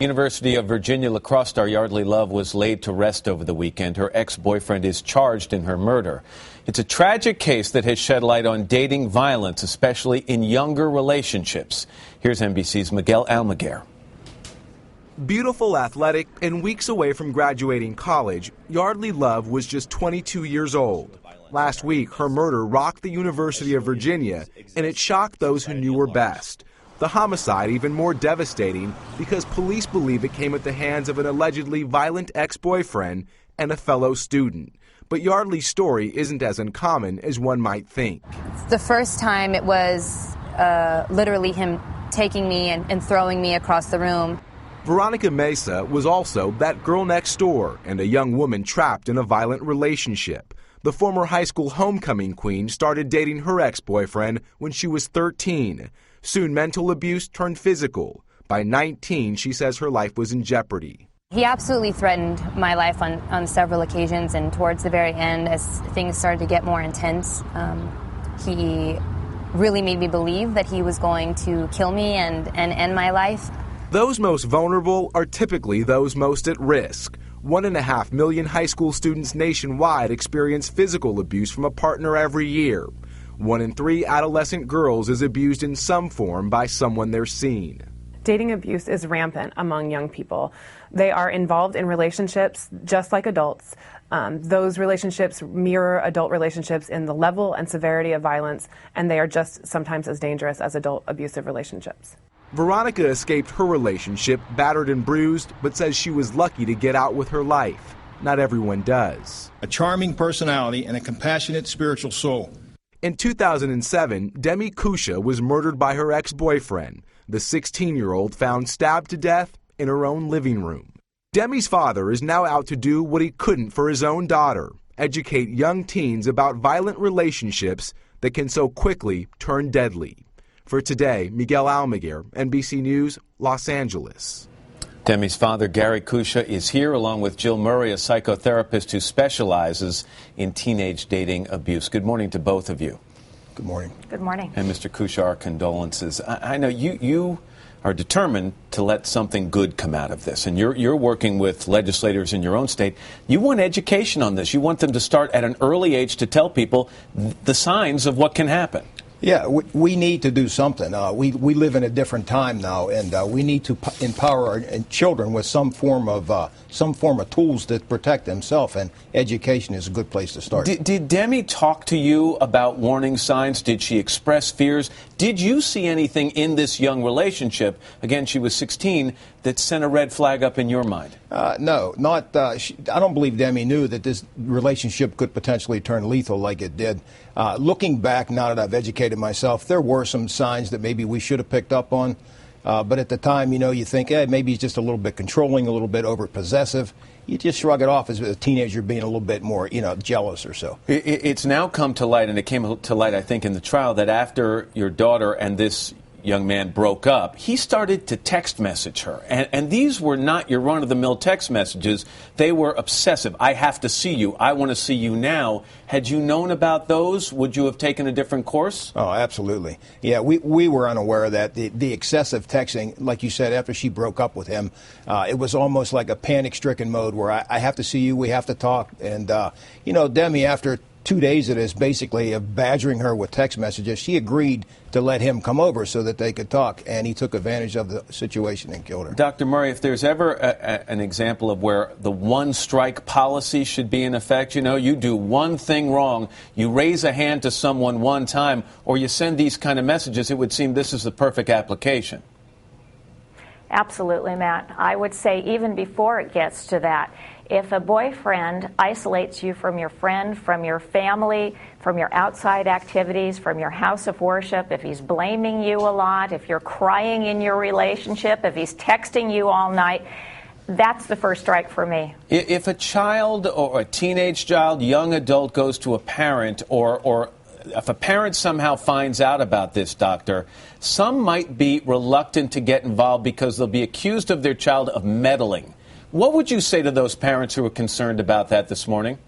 University of Virginia lacrosse star Yeardley Love was laid to rest over the weekend. Her ex-boyfriend is charged in her murder. It's a tragic case that has shed light on dating violence, especially in younger relationships. Here's NBC's Miguel Almaguer. Beautiful, athletic, and weeks away from graduating college, Yeardley Love was just 22 years old. Last week, her murder rocked the University of Virginia, and it shocked those who knew her best. The homicide even more devastating because police believe it came at the hands of an allegedly violent ex-boyfriend and a fellow student. But Yeardley's story isn't as uncommon as one might think. The first time it was literally him taking me and throwing me across the room. Veronica Mesa was also that girl next door and a young woman trapped in a violent relationship. The former high school homecoming queen started dating her ex-boyfriend when she was 13. Soon mental abuse turned physical. By 19, she says her life was in jeopardy. He absolutely threatened my life on several occasions, and towards the very end, as things started to get more intense, he really made me believe that he was going to kill me and end my life. Those most vulnerable are typically those most at risk. 1.5 million high school students nationwide experience physical abuse from a partner every year. 1 in 3 adolescent girls is abused in some form by someone they're seeing. Dating abuse is rampant among young people. They are involved in relationships just like adults. Those relationships mirror adult relationships in the level and severity of violence, and they are just sometimes as dangerous as adult abusive relationships. Veronica escaped her relationship, battered and bruised, but says she was lucky to get out with her life. Not everyone does. A charming personality and a compassionate spiritual soul. In 2007, Demi Kusha was murdered by her ex-boyfriend. The 16-year-old found stabbed to death in her own living room. Demi's father is now out to do what he couldn't for his own daughter, educate young teens about violent relationships that can so quickly turn deadly. For today, Miguel Almaguer, NBC News, Los Angeles. Demi's father, Gary Kusha, is here along with Jill Murray, a psychotherapist who specializes in teenage dating abuse. Good morning to both of you. Good morning. Good morning. And Mr. Kusha, our condolences. I know you are determined to let something good come out of this, and you're working with legislators in your own state. You want education on this. You want them to start at an early age to tell people the signs of what can happen. Yeah, we need to do something. We live in a different time now, and we need to empower our children with some form of tools to protect themselves. And education is a good place to start. Did Demi talk to you about warning signs? Did she express fears? Did you see anything in this young relationship? Again, she was 16. That sent a red flag up in your mind? No, not. I don't believe Demi knew that this relationship could potentially turn lethal like it did. Looking back, now that I've educated myself, there were some signs that maybe we should have picked up on. But at the time, you think, maybe he's just a little bit controlling, a little bit over-possessive. You just shrug it off as a teenager being a little bit more, jealous or so. It's now come to light, and it came to light, I think, in the trial, that after your daughter and this young man broke up, he started to text message her. And these were not your run-of-the-mill text messages. They were obsessive. I have to see you. I want to see you now. Had you known about those, would you have taken a different course? Oh, absolutely. Yeah, we were unaware of that. The excessive texting, like you said, after she broke up with him, it was almost like a panic-stricken mode where I have to see you, we have to talk. And, Demi, after 2 days of this, basically of badgering her with text messages, she agreed to let him come over so that they could talk, and he took advantage of the situation and killed her. Dr. Murray, if there's ever an example of where the one-strike policy should be in effect, you do one thing wrong, you raise a hand to someone one time, or you send these kind of messages, it would seem this is the perfect application. Absolutely, Matt. I would say even before it gets to that, if a boyfriend isolates you from your friend, from your family, from your outside activities, from your house of worship, if he's blaming you a lot, if you're crying in your relationship, if he's texting you all night, that's the first strike for me. If a child or a teenage child, young adult goes to a parent, or if a parent somehow finds out about this, doctor, some might be reluctant to get involved because they'll be accused of their child of meddling. What would you say to those parents who are concerned about that this morning?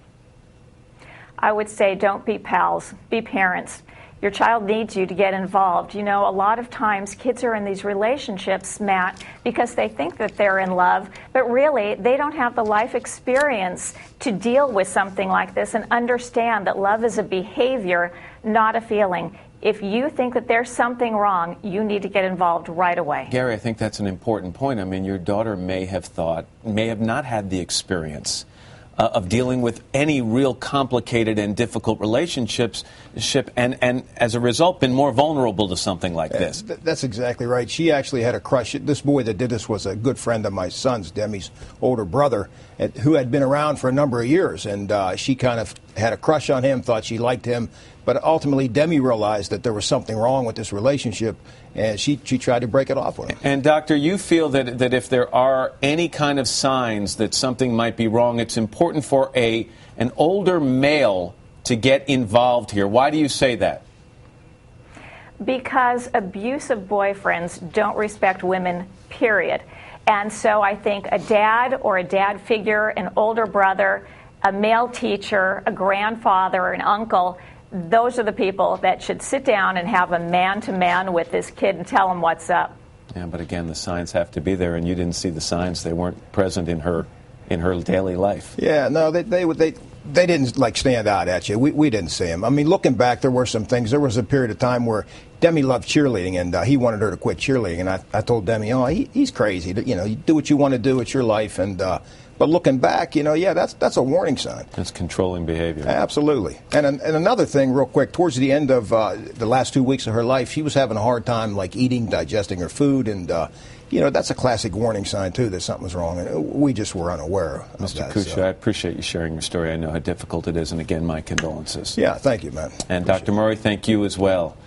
I would say don't be pals, be parents. Your child needs you to get involved. You know, a lot of times kids are in these relationships, Matt, because they think that they're in love, but really they don't have the life experience to deal with something like this and understand that love is a behavior, not a feeling. If you think that there's something wrong, you need to get involved right away. Gary, I think that's an important point. I mean, your daughter may have not had the experience of dealing with any real complicated and difficult relationships, and as a result, been more vulnerable to something like this. That's exactly right. She actually had a crush. This boy that did this was a good friend of my son's, Demi's older brother, who had been around for a number of years, and she kind of had a crush on him, thought she liked him, but ultimately Demi realized that there was something wrong with this relationship, and she tried to break it off with him. And doctor, you feel that if there are any kind of signs that something might be wrong, it's important for an older male to get involved here. Why do you say that? Because abusive boyfriends don't respect women, period. And so I think a dad or a dad figure, an older brother, a male teacher, a grandfather, an uncle, those are the people that should sit down and have a man-to-man with this kid and tell him what's up. Yeah, but again, the signs have to be there, and you didn't see the signs. They weren't present in her daily life. Yeah, no, they didn't like stand out at you. We didn't see them. I mean, looking back, there were some things. There was a period of time where Demi loved cheerleading, and he wanted her to quit cheerleading. And I told Demi, oh, he's crazy. You know, you do what you want to do. It's your life. And but looking back, you know, yeah, that's a warning sign. It's controlling behavior. Absolutely. And another thing, real quick, towards the end of the last 2 weeks of her life, she was having a hard time, like eating, digesting her food, and you know, that's a classic warning sign, too, that something was wrong. And we just were unaware of Mr. that. Kusha, I appreciate you sharing your story. I know how difficult it is, and again, my condolences. Yeah, thank you, man. And Dr. Murray, thank you as well.